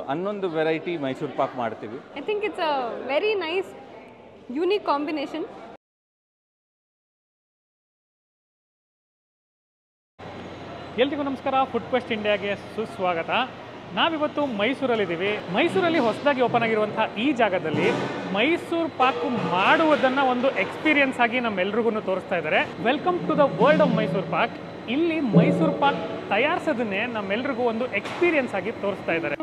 ಹನ್ನೊಂದು ವೆರೈಟಿ ಮೈಸೂರು ಪಾಕ್ ಮಾಡ್ತೀವಿ. I think it's a very nice unique combination. ಎಲ್ರಿಗೂ ನಮಸ್ಕಾರ, ಫುಡ್ ಕ್ವೆಸ್ಟ್ ಇಂಡಿಯಾಗೆ ಸುಸ್ವಾಗತ. ನಾವಿವತ್ತು ಮೈಸೂರಲ್ಲಿದ್ದೀವಿ. ಮೈಸೂರಲ್ಲಿ ಹೊಸದಾಗಿ ಓಪನ್ ಆಗಿರುವಂಥ ಈ ಜಾಗದಲ್ಲಿ ಮೈಸೂರು ಪಾಕ್ ಮಾಡುವುದನ್ನು ಒಂದು ಎಕ್ಸ್ಪೀರಿಯನ್ಸ್ ಆಗಿ ನಮ್ಮೆಲ್ರಿಗೂ ತೋರಿಸ್ತಾ ಇದ್ದಾರೆ. Welcome to the world of Mysore pak. ಇಲ್ಲಿ ಮೈಸೂರು ಪಾಕ್ ತಯಾರಿಸೋದನ್ನೇ ನಮ್ಮೆಲ್ರಿಗೂ ಒಂದು ಎಕ್ಸ್ಪೀರಿಯನ್ಸ್ ಆಗಿ ತೋರಿಸ್ತಾ ಇದ್ದಾರೆ.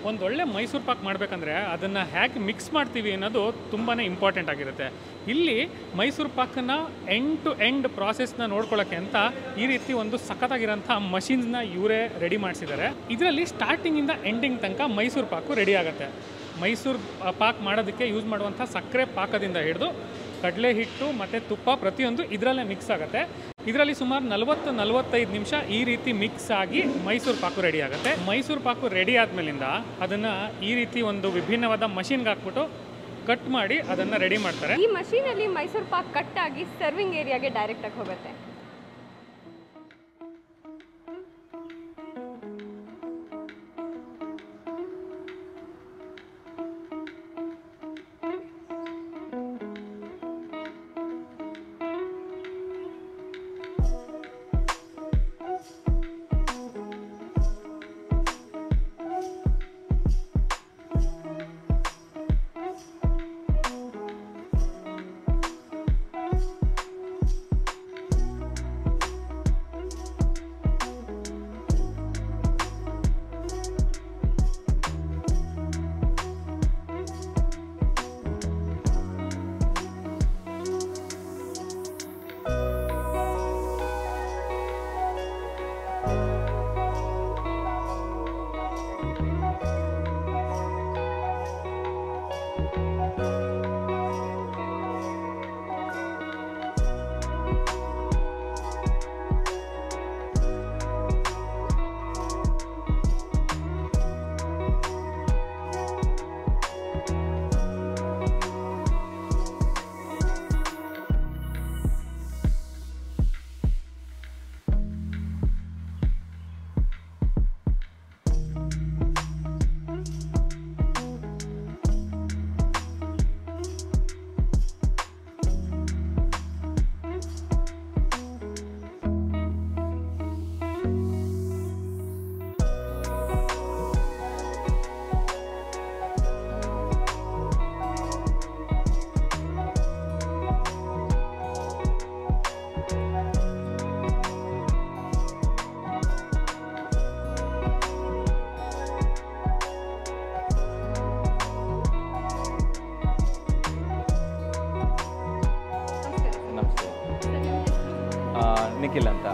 ಒಂದೊಳ್ಳೆ ಮೈಸೂರು ಪಾಕ್ ಮಾಡಬೇಕಂದ್ರೆ ಅದನ್ನು ಹೇಗೆ ಮಿಕ್ಸ್ ಮಾಡ್ತೀವಿ ಅನ್ನೋದು ತುಂಬಾ ಇಂಪಾರ್ಟೆಂಟ್ ಆಗಿರುತ್ತೆ. ಇಲ್ಲಿ ಮೈಸೂರು ಪಾಕನ್ನು ಎಂಡ್ ಟು ಎಂಡ್ ಪ್ರಾಸೆಸ್ನ ನೋಡ್ಕೊಳ್ಳೋಕ್ಕೆ ಅಂತ ಈ ರೀತಿ ಒಂದು ಸಖತ್ತಾಗಿರೋಂಥ ಮಷಿನ್ಸ್ನ ಇವರೇ ರೆಡಿ ಮಾಡಿಸಿದ್ದಾರೆ. ಇದರಲ್ಲಿ ಸ್ಟಾರ್ಟಿಂಗಿಂದ ಎಂಡಿಂಗ್ ತನಕ ಮೈಸೂರು ಪಾಕು ರೆಡಿ ಆಗುತ್ತೆ. ಮೈಸೂರು ಪಾಕ್ ಮಾಡೋದಕ್ಕೆ ಯೂಸ್ ಮಾಡುವಂಥ ಸಕ್ಕರೆ ಪಾಕದಿಂದ ಹಿಡಿದು ಕಡಲೆ ಹಿಟ್ಟು ಮತ್ತು ತುಪ್ಪ ಪ್ರತಿಯೊಂದು ಇದರಲ್ಲೇ ಮಿಕ್ಸ್ ಆಗುತ್ತೆ. ಇದರಲ್ಲಿ ಸುಮಾರು 40-45 ನಿಮಿಷ ಈ ರೀತಿ ಮಿಕ್ಸ್ ಆಗಿ ಮೈಸೂರು ಪಾಕು ರೆಡಿ ಆಗುತ್ತೆ. ಮೈಸೂರು ಪಾಕು ರೆಡಿ ಆದಮೇಲಿಂದ ಅದನ್ನು ಈ ರೀತಿ ಒಂದು ವಿಭಿನ್ನವಾದ ಮಷಿನ್ಗೆ ಹಾಕ್ಬಿಟ್ಟು ಕಟ್ ಮಾಡಿ ಅದನ್ನು ರೆಡಿ ಮಾಡ್ತಾರೆ. ಈ ಮಷೀನಲ್ಲಿ ಮೈಸೂರು ಪಾಕ್ ಕಟ್ ಆಗಿ ಸರ್ವಿಂಗ್ ಏರಿಯಾಗೆ ಡೈರೆಕ್ಟಾಗಿ ಹೋಗುತ್ತೆ. ನಿಖಿಲ್ ಅಂತ.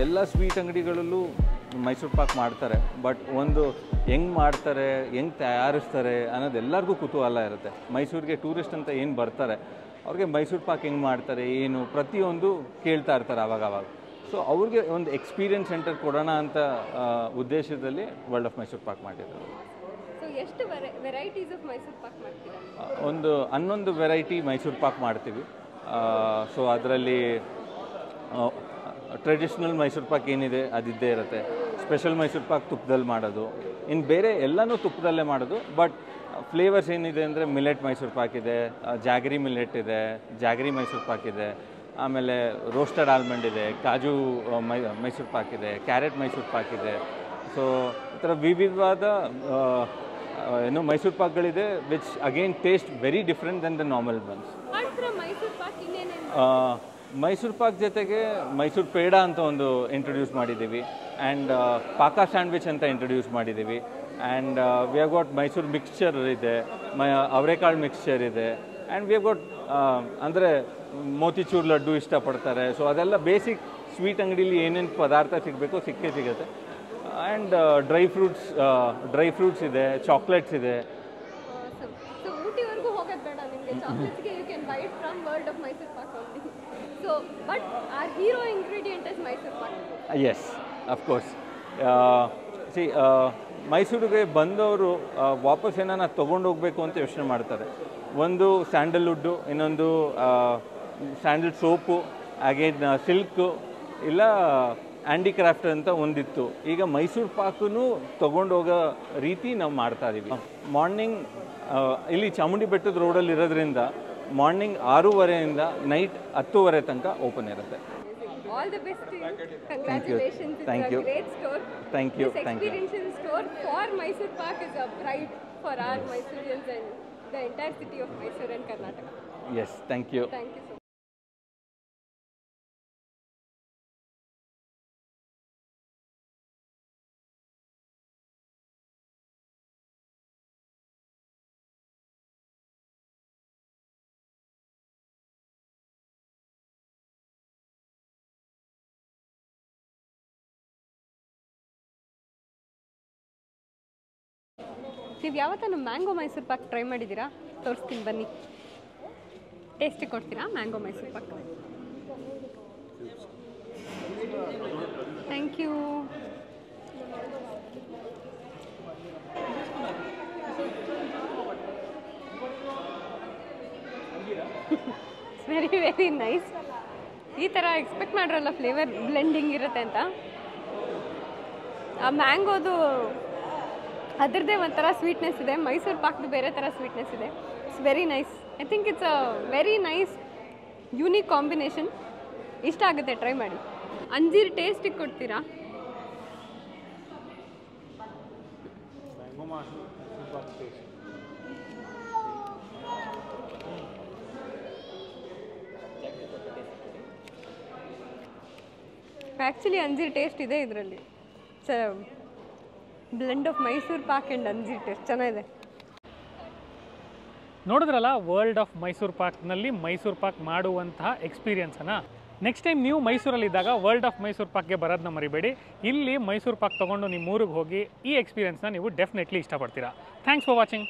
ಎಲ್ಲ ಸ್ವೀಟ್ ಅಂಗಡಿಗಳಲ್ಲೂ ಮೈಸೂರು ಪಾಕ್ ಮಾಡ್ತಾರೆ, ಬಟ್ ಒಂದು ಹೆಂಗೆ ಮಾಡ್ತಾರೆ, ಹೆಂಗೆ ತಯಾರಿಸ್ತಾರೆ ಅನ್ನೋದು ಎಲ್ಲರಿಗೂ ಕುತೂಹಲ ಇರುತ್ತೆ. ಮೈಸೂರಿಗೆ ಟೂರಿಸ್ಟ್ ಅಂತ ಏನು ಬರ್ತಾರೆ ಅವ್ರಿಗೆ ಮೈಸೂರು ಪಾಕ್ ಹೆಂಗೆ ಮಾಡ್ತಾರೆ ಏನು ಪ್ರತಿಯೊಂದು ಕೇಳ್ತಾ ಇರ್ತಾರೆ ಆವಾಗವಾಗ. ಸೊ ಅವ್ರಿಗೆ ಒಂದು ಎಕ್ಸ್ಪೀರಿಯನ್ಸ್ ಸೆಂಟರ್ ಕೊಡೋಣ ಅಂತ ಉದ್ದೇಶದಲ್ಲಿ ವರ್ಲ್ಡ್ ಆಫ್ ಮೈಸೂರು ಪಾಕ್ ಮಾಡಿದ್ದಾರೆ. ಎಷ್ಟು ವೆರೈಟೀಸ್ ಆಫ್ ಮೈಸೂರು ಪಾಕ್ ಮಾಡ್ತೀರಾ? ಒಂದು 11 ವೆರೈಟಿ ಮೈಸೂರು ಪಾಕ್ ಮಾಡ್ತೀವಿ. ಸೊ ಅದರಲ್ಲಿ ಟ್ರೆಡಿಷ್ನಲ್ ಮೈಸೂರು ಪಾಕ್ ಏನಿದೆ ಅದಿದ್ದೇ ಇರುತ್ತೆ. ಸ್ಪೆಷಲ್ ಮೈಸೂರು ಪಾಕ್ ತುಪ್ಪದಲ್ಲಿ ಮಾಡೋದು, ಇನ್ನು ಬೇರೆ ಎಲ್ಲನೂ ತುಪ್ಪದಲ್ಲೇ ಮಾಡೋದು. ಬಟ್ ಫ್ಲೇವರ್ಸ್ ಏನಿದೆ ಅಂದರೆ ಮಿಲೆಟ್ ಮೈಸೂರು ಪಾಕ್ ಇದೆ, ಜಾಗರಿ ಮಿಲೆಟ್ ಇದೆ, ಜಾಗರಿ ಮೈಸೂರು ಪಾಕ್ ಇದೆ, ಆಮೇಲೆ ರೋಸ್ಟೆಡ್ ಆಲ್ಮಂಡ್ ಇದೆ, ಕಾಜು ಮೈಸೂರು ಪಾಕ್ ಇದೆ, ಕ್ಯಾರೆಟ್ ಮೈಸೂರು ಪಾಕ್ ಇದೆ. ಸೊ ಈ ಥರ ವಿವಿಧವಾದ ಏನು ಮೈಸೂರು ಪಾಕ್ಗಳಿದೆ which again taste very different than the normal ones. Mysore pak ಜೊತೆಗೆ ಮೈಸೂರು ಪೇಡ ಅಂತ ಒಂದು ಇಂಟ್ರೊಡ್ಯೂಸ್ ಮಾಡಿದ್ದೀವಿ, ಆ್ಯಂಡ್ ಪಾಕ ಸ್ಯಾಂಡ್ವಿಚ್ ಅಂತ ಇಂಟ್ರೊಡ್ಯೂಸ್ ಮಾಡಿದ್ದೀವಿ, and we have got Mysuru mixture ಇದೆ, ಅವರೆಕಾಳು ಮಿಕ್ಸ್ಚರ್ ಇದೆ, ಆ್ಯಂಡ್ ವಿ ಹ್ಯಾವ್ ಗಾಟ್ ಅಂದರೆ ಮೋತಿಚೂರ್ ಲಡ್ಡು ಇಷ್ಟಪಡ್ತಾರೆ. ಸೊ ಅದೆಲ್ಲ ಬೇಸಿಕ್ ಸ್ವೀಟ್ ಅಂಗಡೀಲಿ ಏನೇನು ಪದಾರ್ಥ ಸಿಗಬೇಕು ಸಿಗುತ್ತೆ. ಆ್ಯಂಡ್ ಡ್ರೈ ಫ್ರೂಟ್ಸ್ ಇದೆ, ಚಾಕ್ಲೇಟ್ಸ್ ಇದೆ. ಸೊ ಊಟಿವರೆಗೂ ಹೋಗೋದು ಬೇಡ ನಿಮಗೆ, ಚಾಕ್ಲೇಟ್ಸ್ಗೆ you can buy it from World of Mysore Pak only. So but our hero ingredient is Mysore pak. Yes, of course. ಮೈಸೂರಿಗೆ ಬಂದವರು ವಾಪಸ್ ಏನಾನ ತೊಗೊಂಡು ಹೋಗಬೇಕು ಅಂತ ಯೋಚನೆ ಮಾಡ್ತಾರೆ. ಒಂದು ಸ್ಯಾಂಡಲ್ವುಡ್ಡು, ಇನ್ನೊಂದು ಸ್ಯಾಂಡಲ್ ಸೋಪು, ಹಾಗೆ ಸಿಲ್ಕು, ಇಲ್ಲ ಹ್ಯಾಂಡಿಕ್ರಾಫ್ಟ್ ಅಂತ ಒಂದಿತ್ತು. ಈಗ ಮೈಸೂರು ಪಾಕೂ ತೊಗೊಂಡೋಗೋ ರೀತಿ ನಾವು ಮಾಡ್ತಾ ಇದ್ದೀವಿ. ಮಾರ್ನಿಂಗ್ ಇಲ್ಲಿ ಚಾಮುಂಡಿ ಬೆಟ್ಟದ ರೋಡಲ್ಲಿ ಇರೋದ್ರಿಂದ ಮಾರ್ನಿಂಗ್ 6:30 ನೈಟ್ 10:30 ತನಕ ಓಪನ್ ಇರುತ್ತೆ. All the best to you. Congratulations. Thank you. It's a great store. Thank you. This experiential store for Mysore Pak is a pride for our Mysoreans and the entire city of Mysore and Karnataka. Yes, thank you. Thank you so much. ನೀವು ಯಾವತ್ತೂ mango Mysore Pak try ಮಾಡಿದ್ದೀರಾ? ತೋರಿಸ್ತೀನಿ ಬನ್ನಿ, ಟೇಸ್ಟಿಗೆ ಕೊಡ್ತೀರಾ mango Mysore pak? Thank you. Very very nice. ಈ ಥರ expect ಮಾಡಿರಲ್ಲ ಫ್ಲೇವರ್ ಬ್ಲೆಂಡಿಂಗ್ ಇರುತ್ತೆ ಅಂತ. ಆ ಮ್ಯಾಂಗೋದು ಅದರದ್ದೇ ಒಂಥರ ಸ್ವೀಟ್ನೆಸ್ ಇದೆ, ಮೈಸೂರು ಪಾಕ್ದು ಬೇರೆ ಥರ ಸ್ವೀಟ್ನೆಸ್ ಇದೆ. It's very nice. I think it's a very nice unique combination. ಇಷ್ಟ ಆಗುತ್ತೆ, ಟ್ರೈ ಮಾಡಿ. ಅಂಜೀರ್ ಟೇಸ್ಟಿಗೆ ಕೊಡ್ತೀರಾ? ಆ್ಯಕ್ಚುಲಿ ಅಂಜೀರ್ ಟೇಸ್ಟ್ ಇದೆ ಇದರಲ್ಲಿ. Blend of Mysore pak and ಅಂಜೀರ್ ಟೇಸ್ಟ್ ಚೆನ್ನಾಗಿದೆ. ನೋಡಿದ್ರಲ್ಲ, ವರ್ಲ್ಡ್ ಆಫ್ ಮೈಸೂರು ಪಾಕ್ನಲ್ಲಿ ಮೈಸೂರು ಪಾಕ್ ಮಾಡುವಂತಹ ಎಕ್ಸ್ಪೀರಿಯನ್ಸನ್ನು. ನೆಕ್ಸ್ಟ್ ಟೈಮ್ ನೀವು ಮೈಸೂರಲ್ಲಿದ್ದಾಗ ವರ್ಲ್ಡ್ ಆಫ್ ಮೈಸೂರು ಪಾಕ್ಗೆ ಬರೋದನ್ನ ಮರಿಬೇಡಿ. ಇಲ್ಲಿ ಮೈಸೂರು ಪಾಕ್ ತೊಗೊಂಡು ನಿಮ್ಮ ಊರಿಗೆ ಹೋಗಿ ಈ ಎಕ್ಸ್ಪೀರಿಯನ್ಸ್ನ ನೀವು ಡೆಫಿನೆಟ್ಲಿ ಇಷ್ಟಪಡ್ತೀರಾ. Thanks for watching.